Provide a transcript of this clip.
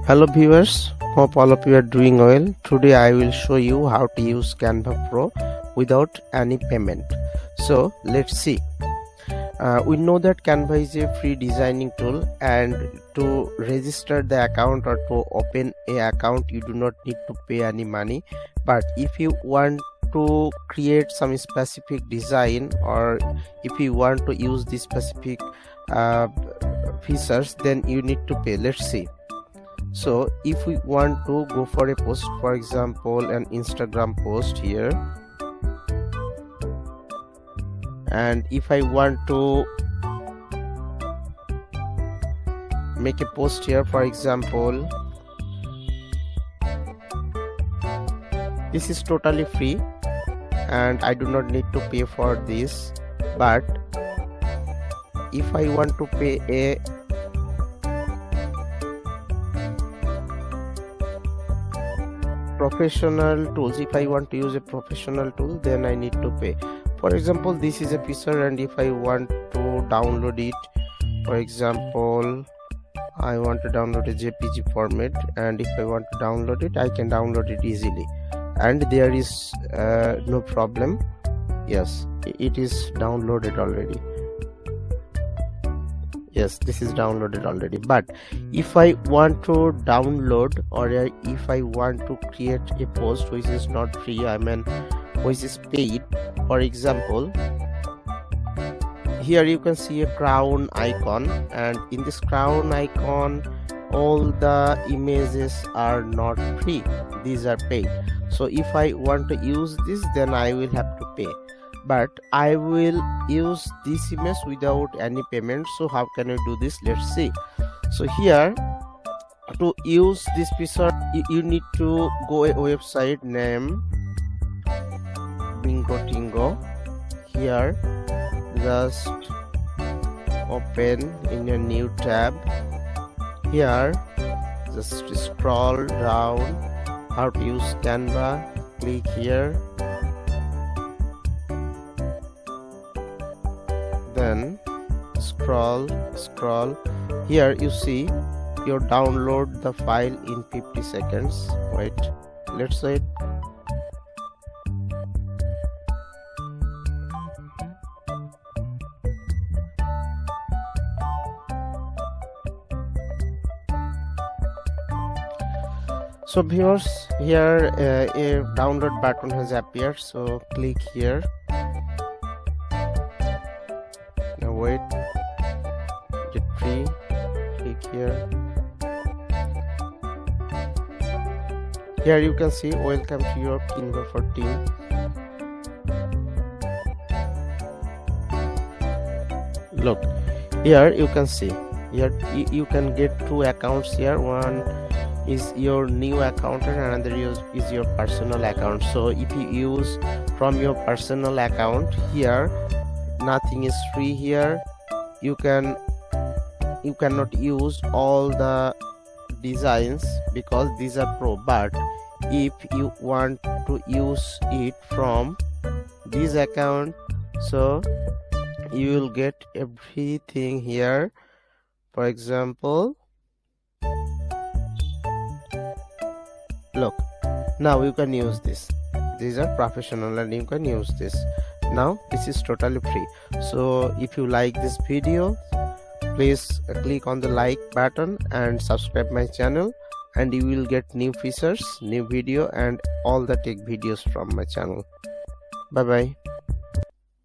Hello viewers, hope all of you are doing well. Today I will show you how to use Canva Pro without any payment. So let's see. We know that Canva is a free designing tool, and to register the account or to open a account you do not need to pay any money. But if you want to create some specific design, or if you want to use this specific features, then you need to pay. Let's see. So if we want to go for a post, for example an Instagram post here, and if I want to make a post here, for example, this is totally free and I do not need to pay for this. But if I want to pay a professional tools, if I want to use a professional tool, then I need to pay. For example, this is a picture, and if I want to download it, for example I want to download a JPG format, and if I want to download it, I can download it easily, and there is no problem. Yes, it is downloaded already. Yes, this is downloaded already. But if I want to download, or if I want to create a post which is not free, which is paid, for example, here you can see a crown icon, and in this crown icon all the images are not free, these are paid. So if I want to use this, then I will have to pay. But I will use this image without any payment. So how can I do this? Let's see. So here, to use this picture, you need to go a website name Bingo Tingo. Here, just open in a new tab. Here, just scroll down, how to use Canva, click here, then scroll. Here you see you download the file in 50 seconds. Wait, let's wait. So viewers, here a download button has appeared, so click here. Now wait, get free, click here. Here you can see welcome to your Canva for team. Look, here you can see, here you can get two accounts here. One is your new account and another is your personal account. So if you use from your personal account, here nothing is free. Here you cannot use all the designs because these are pro. But if you want to use it from this account, so you will get everything here. For example, look, now you can use this. These are professional and you can use this. Now this is totally free. So if you like this video, please click on the like button and subscribe my channel, and you will get new features, new video, and all the tech videos from my channel. Bye bye.